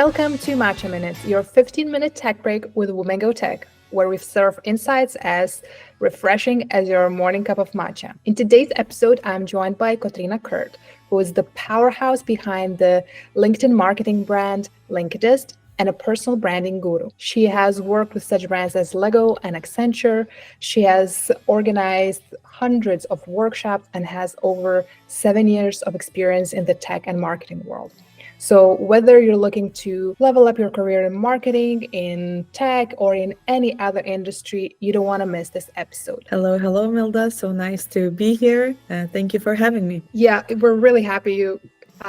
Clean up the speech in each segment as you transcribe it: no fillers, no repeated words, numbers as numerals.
Welcome to Matcha Minutes, your 15-minute tech break with Women Go Tech, where we serve insights as refreshing as your morning cup of matcha. In today's episode, I'm joined by Kotryna Kurt, who is the powerhouse behind the LinkedIn marketing brand Linkedist and a personal branding guru. She has worked with such brands as LEGO and Accenture. She has organized hundreds of workshops and has over 7 years of experience in the tech and marketing world. So whether you're looking to level up your career in marketing, in tech, or in any other industry, you don't want to miss this episode. Hello, Milda. So nice to be here. Thank you for having me. Yeah, we're really happy you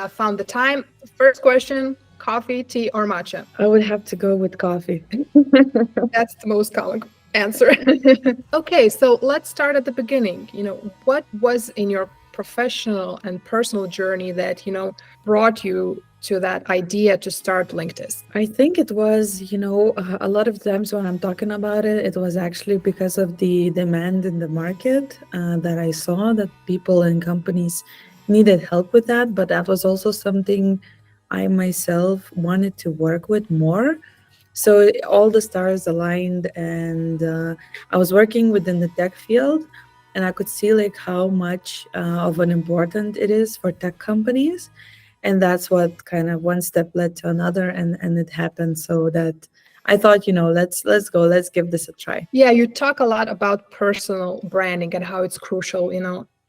found the time. First question, coffee, tea, or matcha? I would have to go with coffee. That's the most common answer. Okay, so let's start at the beginning. What was in your professional and personal journey that, brought you to that idea to start Linkedist? I think it was, a lot of times when I'm talking about it, it was actually because of the demand in the market that I saw that people and companies needed help with that. But that was also something I myself wanted to work with more. So all the stars aligned, and I was working within the tech field, and I could see like how much of an important it is for tech companies. And that's what kind of one step led to another, and it happened. So that I thought, let's give this a try. Yeah, you talk a lot about personal branding and how it's crucial,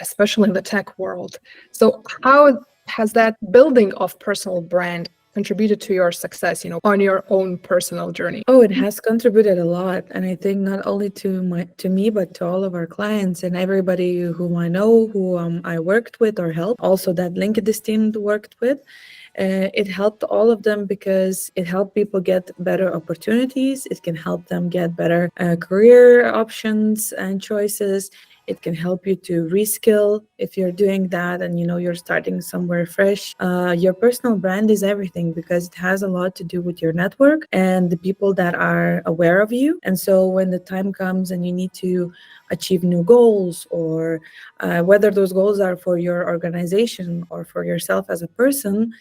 especially in the tech world. So how has that building of personal brand contributed to your success, on your own personal journey? Oh, it has contributed a lot. And I think not only to me, but to all of our clients and everybody whom I know, who I worked with or helped, also that Linkedist team worked with. It helped all of them because it helped people get better opportunities. It can help them get better career options and choices. It can help you to reskill if you're doing that and you're starting somewhere fresh. Your personal brand is everything because it has a lot to do with your network and the people that are aware of you. And so when the time comes and you need to achieve new goals, or whether those goals are for your organization or for yourself as a person,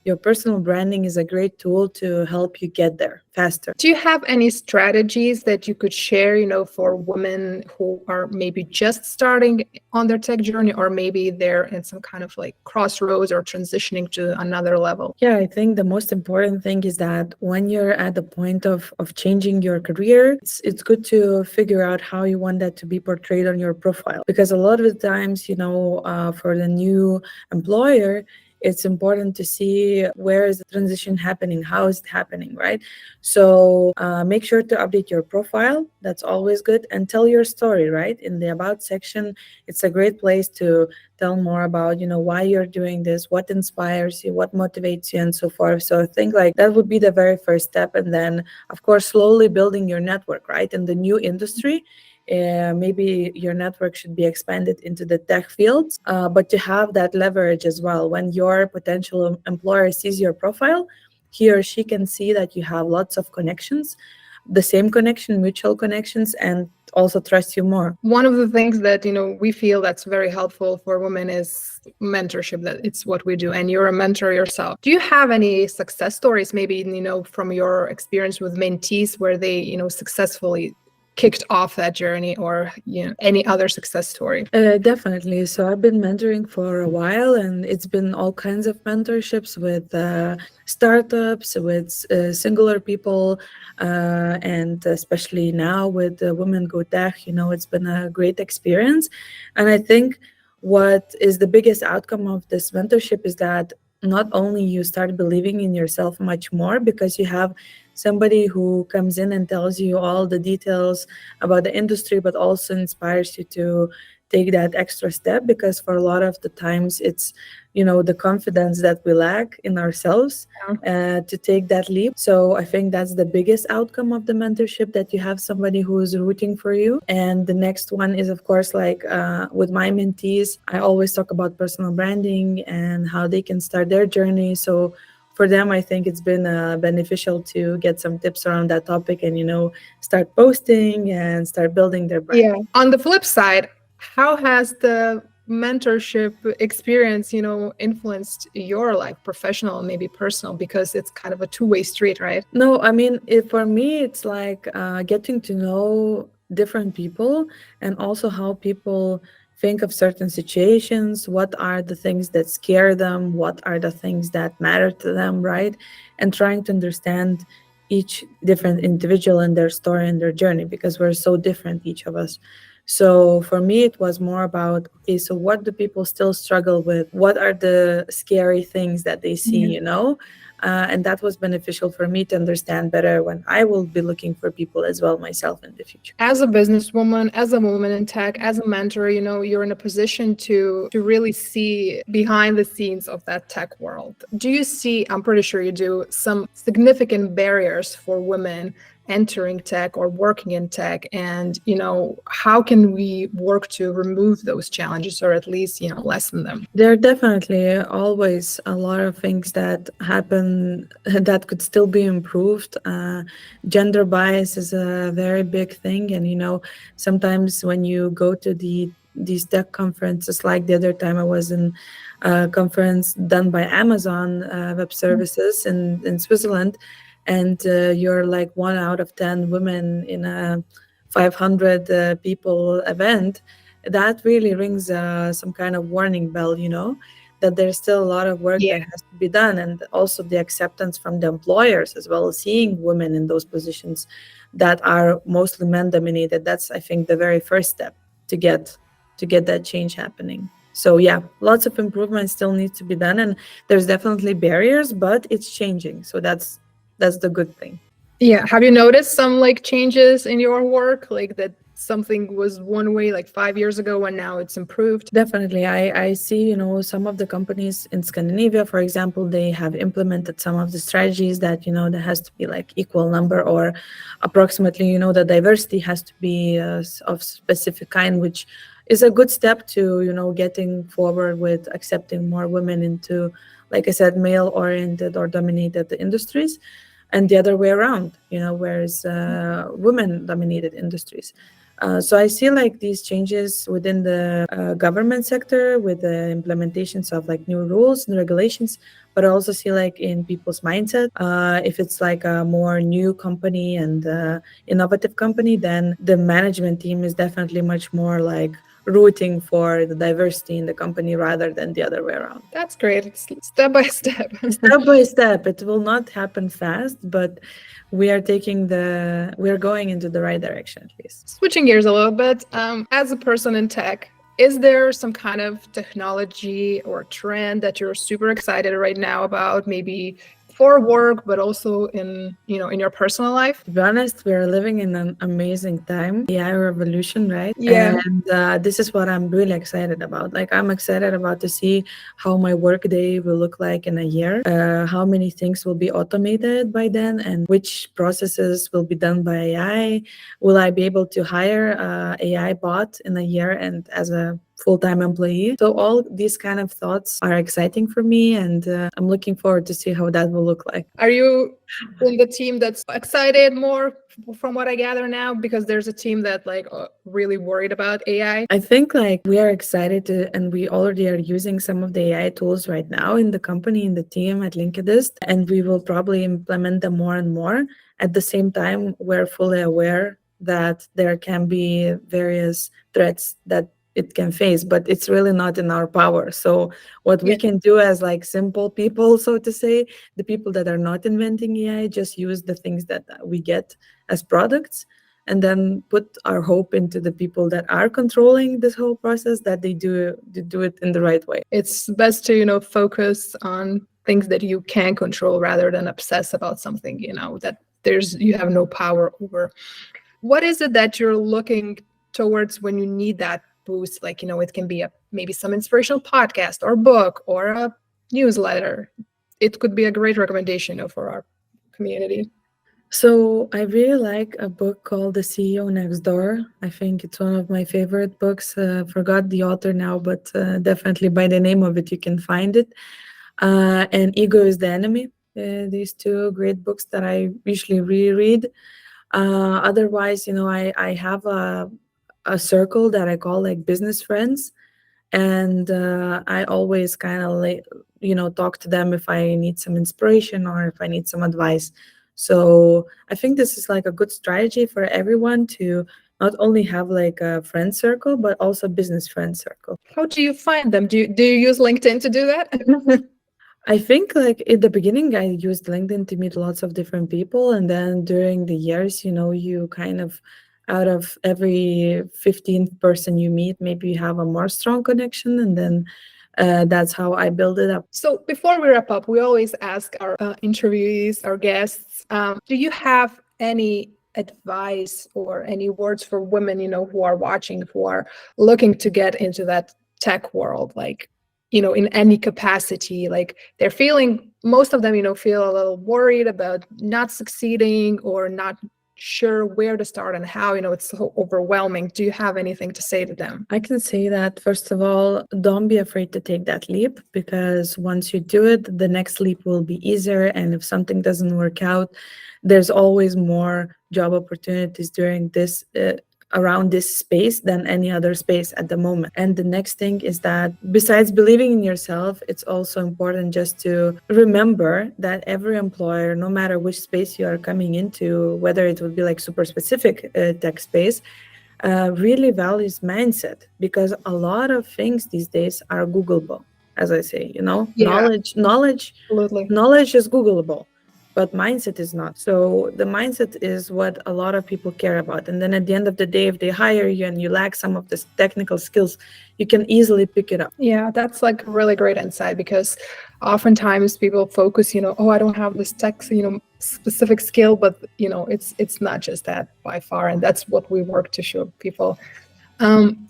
your personal branding is a great tool to help you get there faster. Do you have any strategies that you could share, for women who are maybe just starting on their tech journey, or maybe they're in some kind of like crossroads or transitioning to another level? Yeah, I think the most important thing is that when you're at the point of changing your career, it's good to figure out how you want that to be portrayed on your profile. Because a lot of the times, for the new employer, it's important to see where is the transition happening, how is it happening, right? So make sure to update your profile. That's always good. And tell your story, right? In the About section, it's a great place to tell more about, why you're doing this, what inspires you, what motivates you, and so forth. So I think like that would be the very first step. And then, of course, slowly building your network, right? In the new industry, maybe your network should be expanded into the tech fields, but to have that leverage as well. When your potential employer sees your profile, he or she can see that you have lots of connections, the same connection, mutual connections, and also trust you more. One of the things that, we feel that's very helpful for women is mentorship, that it's what we do. And you're a mentor yourself. Do you have any success stories, maybe, from your experience with mentees where they, successfully kicked off that journey, or any other success story? Definitely. So I've been mentoring for a while, and it's been all kinds of mentorships with startups, with singular people, and especially now with Women Go Tech. It's been a great experience. And I think what is the biggest outcome of this mentorship is that not only you start believing in yourself much more because you have somebody who comes in and tells you all the details about the industry, but also inspires you to take that extra step, because for a lot of the times it's the confidence that we lack in ourselves to take that leap. So I think that's the biggest outcome of the mentorship, that you have somebody who is rooting for you. And the next one is, of course, like with my mentees, I always talk about personal branding and how they can start their journey. So for them, I think it's been beneficial to get some tips around that topic and, start posting and start building their brand. Yeah. On the flip side, how has the mentorship experience, influenced your life, professional, maybe personal, because it's kind of a two-way street, right? No, I mean, for me, it's like getting to know different people and also how people think of certain situations. What are the things that scare them? What are the things that matter to them, right? And trying to understand each different individual and their story and their journey because we're so different, each of us. So for me, it was more about okay, so what do people still struggle with? What are the scary things that they see, and that was beneficial for me to understand better when I will be looking for people as well myself in the future. As a businesswoman, as a woman in tech, as a mentor, you're in a position to really see behind the scenes of that tech world. Do you see, I'm pretty sure you do, some significant barriers for women entering tech or working in tech? And, how can we work to remove those challenges or at least, lessen them? There are definitely always a lot of things that happen that could still be improved. Gender bias is a very big thing, and sometimes when you go to these tech conferences, like the other time I was in a conference done by Amazon Web Services in Switzerland, and you're like 1 out of 10 women in a 500 people event. That really rings some kind of warning bell, that there's still a lot of work Yeah. that has to be done, and also the acceptance from the employers as well, seeing women in those positions that are mostly men dominated. That's, I think, the very first step to get that change happening. So yeah, lots of improvement still needs to be done, and there's definitely barriers, but it's changing. So that's the good thing. Yeah. Have you noticed some like changes in your work, like that something was one way like 5 years ago and now it's improved? Definitely. I see, some of the companies in Scandinavia, for example, they have implemented some of the strategies that, there has to be like equal number or approximately, the diversity has to be of specific kind, which is a good step to, getting forward with accepting more women into, like I said, male oriented or dominated industries, and the other way around, whereas women dominated industries. So I see like these changes within the government sector with the implementations of like new rules and regulations, but I also see like in people's mindset. If it's like a more new company and innovative company, then the management team is definitely much more like rooting for the diversity in the company rather than the other way around. That's great. It's step by step. Step by step, it will not happen fast, but we are going into the right direction at least. Switching gears a little bit, as a person in tech, is there some kind of technology or trend that you're super excited right now about, maybe for work, but also in your personal life? To be honest, we are living in an amazing time, AI revolution, right? Yeah. And this is what I'm really excited about. Like, I'm excited about to see how my workday will look like in a year, how many things will be automated by then, and which processes will be done by AI. Will I be able to hire a AI bot in a year and as a full-time employee? So all these kind of thoughts are exciting for me, and I'm looking forward to see how that will look like. Are you in the team that's excited more from what I gather now? Because there's a team that like really worried about AI. I think like we are excited to, and we already are using some of the AI tools right now in the company, in the team at Linkedist, and we will probably implement them more and more. At the same time, we're fully aware that there can be various threats that it can face, but it's really not in our power. So what we Yeah. can do as like simple people, so to say, the people that are not inventing AI, just use the things that we get as products, and then put our hope into the people that are controlling this whole process, that they do it in the right way. It's best to, focus on things that you can control rather than obsess about something, that you have no power over. What is it that you're looking towards when you need that boost? Like, it can be maybe some inspirational podcast or book or a newsletter. It could be a great recommendation, for our community. So I really like a book called The CEO Next Door. I think it's one of my favorite books. Forgot the author now, but definitely by the name of it you can find it. And Ego is the Enemy. These two great books that I usually reread. Otherwise, I have a circle that I call like business friends, And I always kind of talk to them if I need some inspiration or if I need some advice. So I think this is like a good strategy for everyone to not only have like a friend circle, but also business friend circle. How do you find them? Do you use LinkedIn to do that? I think like in the beginning, I used LinkedIn to meet lots of different people. And then during the years, you kind of out of every 15th person you meet, maybe you have a more strong connection. And then that's how I build it up. So before we wrap up, we always ask our interviewees, our guests, do you have any advice or any words for women, who are watching, who are looking to get into that tech world, like, in any capacity, like they're feeling, most of them, feel a little worried about not succeeding or not sure where to start and how, it's so overwhelming. Do you have anything to say to them? I can say that, first of all, don't be afraid to take that leap, because once you do it, the next leap will be easier. And if something doesn't work out, there's always more job opportunities during this around this space than any other space at the moment. And the next thing is that besides believing in yourself, it's also important just to remember that every employer, no matter which space you are coming into, whether it would be like super specific tech space, really values mindset, because a lot of things these days are Googleable, as I say, Yeah, knowledge absolutely. knowledge is Googleable, but mindset is not. So the mindset is what a lot of people care about. And then at the end of the day, if they hire you and you lack some of the technical skills, you can easily pick it up. Yeah, that's like really great insight, because oftentimes people focus, oh, I don't have this tech, specific skill, but it's not just that by far, and that's what we work to show people.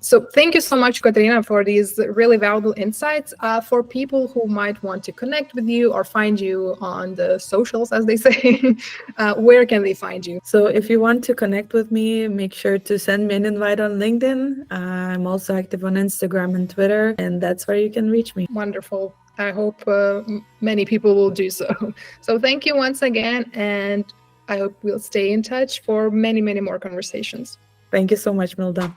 So thank you so much, Kotryna, for these really valuable insights. For people who might want to connect with you or find you on the socials, as they say, where can they find you? So if you want to connect with me, make sure to send me an invite on LinkedIn. I'm also active on Instagram and Twitter, and that's where you can reach me. Wonderful. I hope many people will do so. So thank you once again, and I hope we'll stay in touch for many, many more conversations. Thank you so much, Milda.